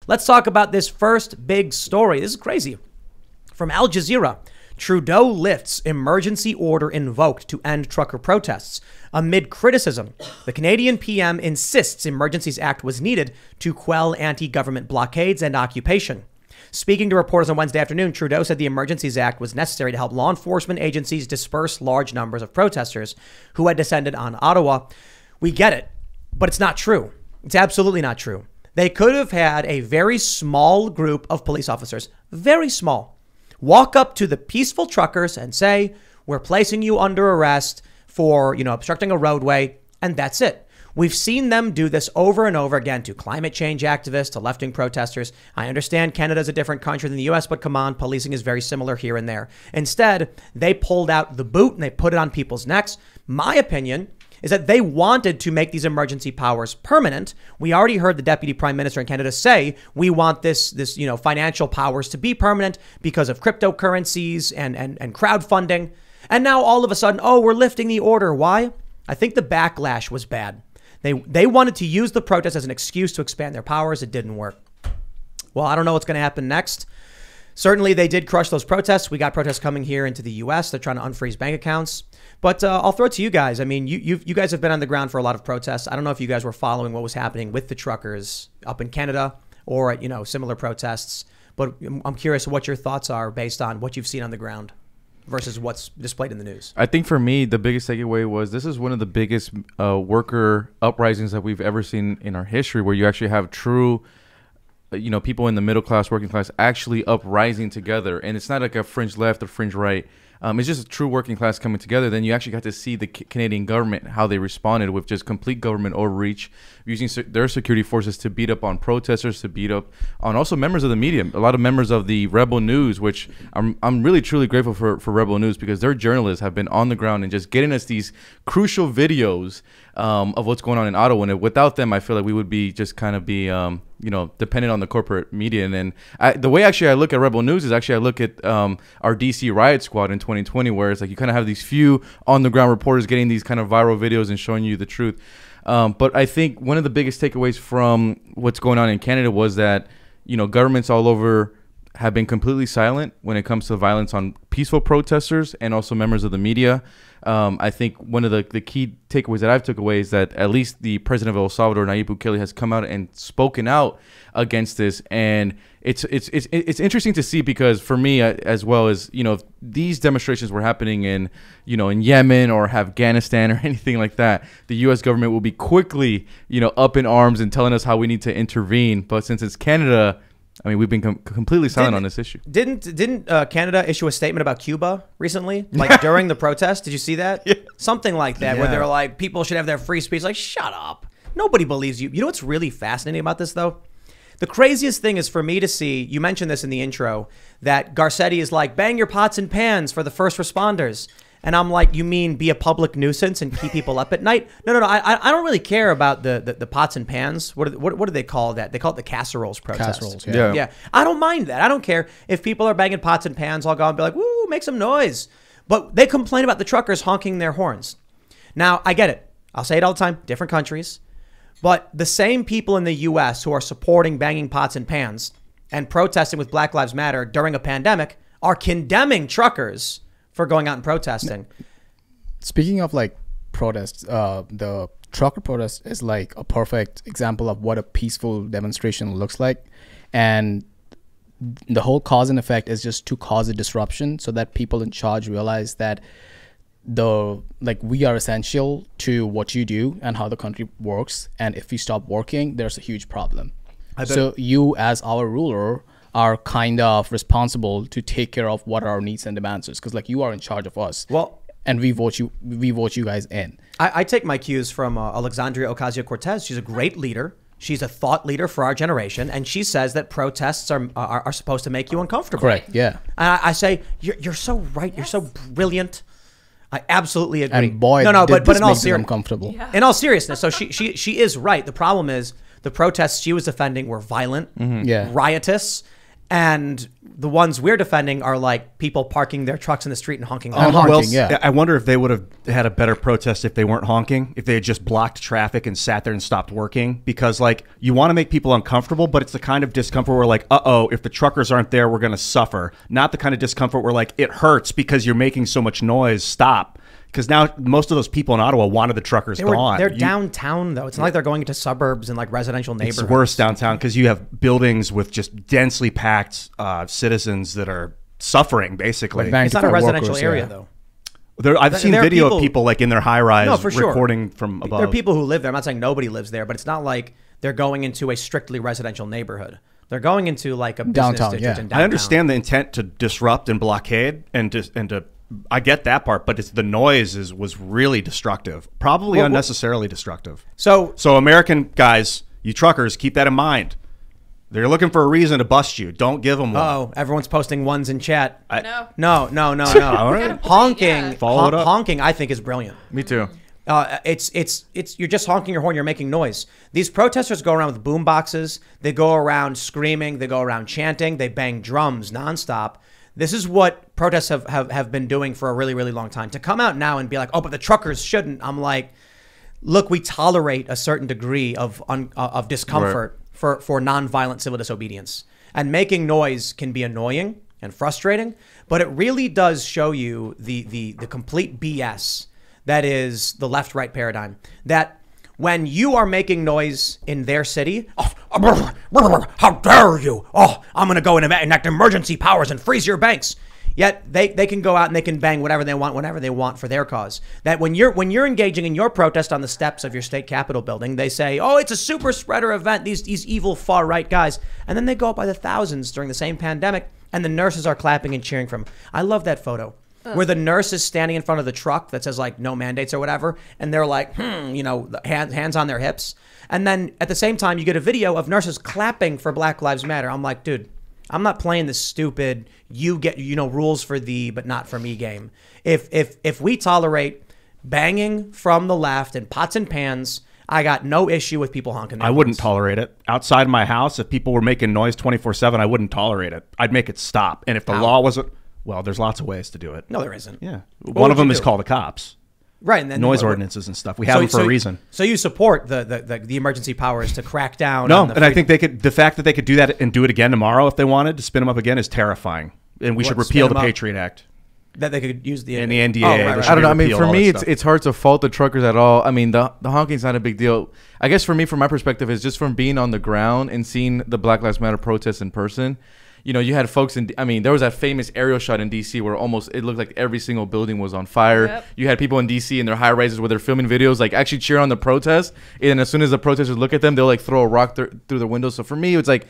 Let's talk about this first big story. This is crazy. From Al Jazeera, Trudeau lifts emergency order invoked to end trucker protests. Amid criticism, the Canadian PM insists Emergencies Act was needed to quell anti-government blockades and occupation. Speaking to reporters on Wednesday afternoon, Trudeau said the Emergencies Act was necessary to help law enforcement agencies disperse large numbers of protesters who had descended on Ottawa. We get it, but it's not true. It's absolutely not true. They could have had a very small group of police officers, very small, walk up to the peaceful truckers and say, we're placing you under arrest for, obstructing a roadway, and that's it. We've seen them do this over and over again to climate change activists, to left-wing protesters. I understand Canada's a different country than the US, but come on, policing is very similar here and there. Instead, they pulled out the boot and they put it on people's necks. My opinion is that they wanted to make these emergency powers permanent. We already heard the Deputy Prime Minister in Canada say, we want this financial powers to be permanent because of cryptocurrencies and crowdfunding. And now all of a sudden, we're lifting the order. Why? I think the backlash was bad. They wanted to use the protest as an excuse to expand their powers. It didn't work. Well, I don't know what's going to happen next. Certainly, they did crush those protests. We got protests coming here into the U.S. They're trying to unfreeze bank accounts. But I'll throw it to you guys. I mean, you guys have been on the ground for a lot of protests. I don't know if you guys were following what was happening with the truckers up in Canada or at, similar protests. But I'm curious what your thoughts are based on what you've seen on the ground versus what's displayed in the news. I think for me, the biggest takeaway was this is one of the biggest worker uprisings that we've ever seen in our history, where you actually have true, people in the middle class, working class actually uprising together. And it's not like a fringe left or fringe right. It's just a true working class coming together. Then you actually got to see the Canadian government, how they responded with just complete government overreach, using their security forces to beat up on protesters, to beat up on also members of the media. A lot of members of the Rebel News, which I'm really, truly grateful for Rebel News, because their journalists have been on the ground and just getting us these crucial videos of what's going on in Ottawa. And without them, I feel like we would be just kind of be, dependent on the corporate media. And then the way actually I look at Rebel News is actually I look at our DC riot squad in 2020, where it's like you kind of have these few on the ground reporters getting these kind of viral videos and showing you the truth. But I think one of the biggest takeaways from what's going on in Canada was that, governments all over have been completely silent when it comes to violence on peaceful protesters and also members of the media. I think one of the key takeaways that I've took away is that at least the president of El Salvador, Nayib Bukele, has come out and spoken out against this. And it's interesting to see, because for me, as well as, if these demonstrations were happening in Yemen or Afghanistan or anything like that, the U.S. government will be quickly, up in arms and telling us how we need to intervene. But since it's Canada, I mean, we've been completely silent on this issue. Didn't Canada issue a statement about Cuba recently, like during the protest? Did you see that? Yeah. Something like that, where they're like, people should have their free speech. Like, shut up. Nobody believes you. You know what's really fascinating about this, though? The craziest thing is for me to see, you mentioned this in the intro, that Garcetti is like, bang your pots and pans for the first responders. And I'm like, you mean be a public nuisance and keep people up at night? No. I don't really care about the pots and pans. What do they call that? They call it the casseroles protest. Casseroles, yeah. I don't mind that. I don't care if people are banging pots and pans. I'll go and be like, woo, make some noise. But they complain about the truckers honking their horns. Now, I get it. I'll say it all the time. Different countries. But the same people in the U.S. who are supporting banging pots and pans and protesting with Black Lives Matter during a pandemic are condemning truckers for going out and protesting. Speaking of protests, the trucker protest is like a perfect example of what a peaceful demonstration looks like. And the whole cause and effect is just to cause a disruption so that people in charge realize that we are essential to what you do and how the country works. And if we stop working, there's a huge problem. So you, as our ruler, are kind of responsible to take care of what our needs and demands is, because you are in charge of us. Well, and we vote you guys in. I take my cues from Alexandria Ocasio-Cortez. She's a great leader. She's a thought leader for our generation, and she says that protests are supposed to make you uncomfortable. Correct. Yeah. And I say you're so right. Yes. You're so brilliant. I absolutely agree. And boy, but in all uncomfortable. Yeah. In all seriousness, so she is right. The problem is the protests she was defending were violent, riotous. And the ones we're defending are like people parking their trucks in the street and honking. I wonder if they would have had a better protest if they weren't honking, if they had just blocked traffic and sat there and stopped working. Because like you want to make people uncomfortable, but it's the kind of discomfort where like, if the truckers aren't there, we're going to suffer. Not the kind of discomfort where like it hurts because you're making so much noise. Stop. Because now most of those people in Ottawa wanted the truckers gone. They're downtown, though. It's not like they're going into suburbs and like residential neighborhoods. It's worse downtown because you have buildings with just densely packed citizens that are suffering, basically. It's not a residential area, though. I've seen video of people like in their high-rise recording from above. There are people who live there. I'm not saying nobody lives there, but it's not like they're going into a strictly residential neighborhood. They're going into like a business district in downtown. I understand the intent to disrupt and blockade and to I get that part, but the noise was really destructive, probably unnecessarily destructive. So American guys, you truckers, keep that in mind. They're looking for a reason to bust you. Don't give them one. Oh, everyone's posting ones in chat. No. All right. Honking, I think is brilliant. Me too. It's you're just honking your horn. You're making noise. These protesters go around with boom boxes. They go around screaming. They go around chanting. They bang drums nonstop. This is what protests have been doing for a really, really long time. To come out now and be like, oh, but the truckers shouldn't. I'm like, look, we tolerate a certain degree of discomfort for nonviolent civil disobedience. And making noise can be annoying and frustrating, but it really does show you the complete BS that is the left-right paradigm. That when you are making noise in their city, how dare you? Oh, I'm going to go and enact emergency powers and freeze your banks. Yet they can go out and they can bang whatever they want, whenever they want for their cause. That when you're engaging in your protest on the steps of your state capitol building, they say, oh, it's a super spreader event, these evil far-right guys. And then they go up by the thousands during the same pandemic, and the nurses are clapping and cheering for them. I love that photo. Where the nurse is standing in front of the truck that says like no mandates or whatever, and they're like, hands on their hips. And then at the same time, you get a video of nurses clapping for Black Lives Matter. I'm like, dude, I'm not playing this stupid, you get, rules for thee, but not for me game. If we tolerate banging from the left and pots and pans, I got no issue with people honking their I wouldn't horns. tolerate it. Outside my house, if people were making noise 24/7, I wouldn't tolerate it. I'd make it stop. And if the law wasn't, well, there's lots of ways to do it. No, there isn't. Yeah. One of them is call the cops. Right. And then noise ordinances and stuff. We have them for a reason. So you support the emergency powers to crack down No, on the and I think the fact that they could do that and do it again tomorrow if they wanted to spin them up again is terrifying. And we should repeal the Patriot Act. That they could use the NDA. Right. I don't know. I mean, for me, it's hard to fault the truckers at all. I mean, the honking's not a big deal. I guess for me, from my perspective, is just from being on the ground and seeing the Black Lives Matter protests in person. You had folks there was that famous aerial shot in D.C. where it looked like every single building was on fire. Yep. You had people in D.C. in their high rises where they're filming videos, like actually cheer on the protest. And as soon as the protesters look at them, they'll like throw a rock through the window. So for me, it's like,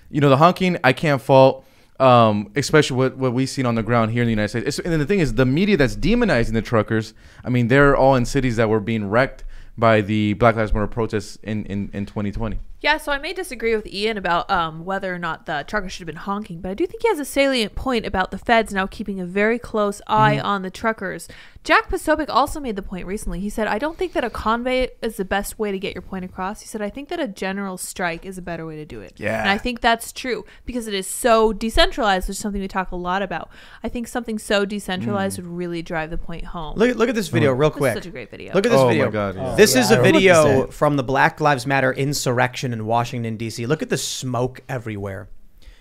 the honking, I can't fault, especially what we've seen on the ground here in the United States. And the thing is, the media that's demonizing the truckers, I mean, they're all in cities that were being wrecked by the Black Lives Matter protests in 2020. Yeah, so I may disagree with Ian about whether or not the trucker should have been honking, but I do think he has a salient point about the feds now keeping a very close eye on the truckers. Jack Posobiec also made the point recently. He said, I don't think that a convoy is the best way to get your point across. He said, I think that a general strike is a better way to do it. Yeah. And I think that's true because it is so decentralized, which is something we talk a lot about. I think something so decentralized would really drive the point home. Look at this video real quick. This is such a great video. Look at this video. My God, yeah. This is a video from the Black Lives Matter insurrection in Washington, D.C. Look at the smoke everywhere.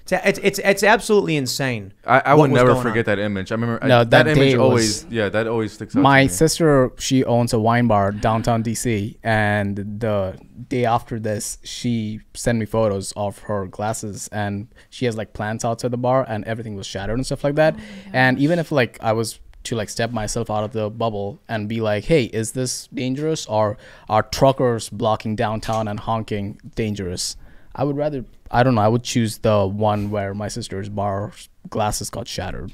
It's absolutely insane. I will never forget that image. I remember that image that always sticks out. My sister, she owns a wine bar downtown DC, and the day after this, she sent me photos of her glasses, and she has like plants outside the bar, and everything was shattered and stuff like that. And even if like I was to like step myself out of the bubble and be like, hey, is this dangerous, or are truckers blocking downtown and honking dangerous? I would rather, I don't know, I would choose the one where my sister's bar glasses got shattered.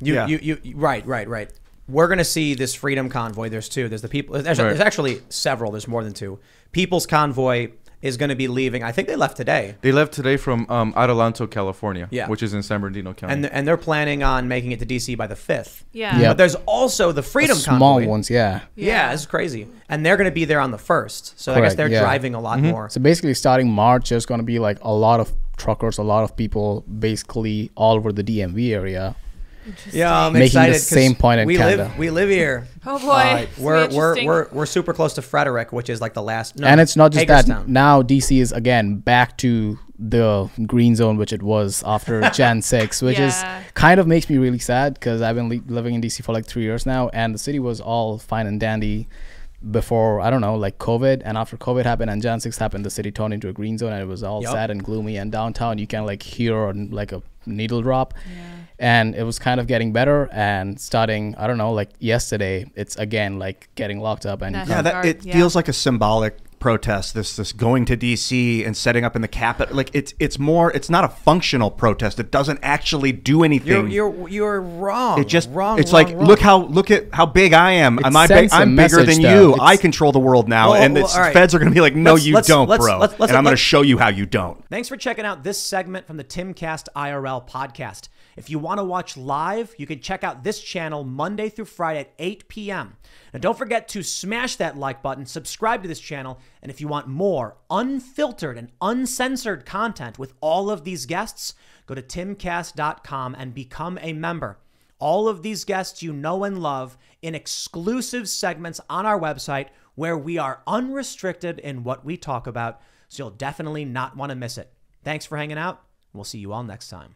Right. We're going to see this Freedom Convoy. There's two. There's the people. There's actually several. There's more than two. People's Convoy is going to be leaving. I think they left today. They left today from Adelanto, California, which is in San Bernardino County. And they're planning on making it to D.C. by the 5th. Yeah. But there's also the Freedom Convoy. Small ones, Yeah, this is crazy. And they're going to be there on the 1st. So I guess they're driving a lot more. So basically starting March, there's going to be like a lot of truckers, a lot of people basically all over the DMV area. Yeah, I'm Making excited. the 'cause same point in we Canada. We live here. Oh boy, it's gonna be interesting. We're super close to Frederick, which is like the last. No, And it's not just that. Hagerstown. Now DC is again back to the green zone, which it was after Jan 6, which is Yeah. kind of makes me really sad because I've been living in DC for like 3 years now, and the city was all fine and dandy before, I don't know, like COVID. And after COVID happened and Jan 6 happened, the city turned into a green zone, and it was all Yup. sad and gloomy. And downtown, you can like hear like a needle drop. Yeah. And it was kind of getting better, and starting, I don't know, like yesterday, it's again like getting locked up. And you National can't- Yeah, Guard, it yeah. feels like a symbolic protest. This going to DC and setting up in the Capitol. Like it's more. It's not a functional protest. It doesn't actually do anything. You're wrong. It just wrong. It's wrong, like wrong. look at how big I am. It Am I big? sends a I'm bigger message, than though. you. It's- I control the world now, Well, and the well, all right. feds are going to be like, no, Let's- you let's- don't, let's- bro. let's- and I'm going to let's- show you how you don't. Thanks for checking out this segment from the Timcast IRL podcast. If you want to watch live, you can check out this channel Monday through Friday at 8 p.m. And don't forget to smash that like button, subscribe to this channel, and if you want more unfiltered and uncensored content with all of these guests, go to timcast.com and become a member. All of these guests you know and love in exclusive segments on our website where we are unrestricted in what we talk about, so you'll definitely not want to miss it. Thanks for hanging out. We'll see you all next time.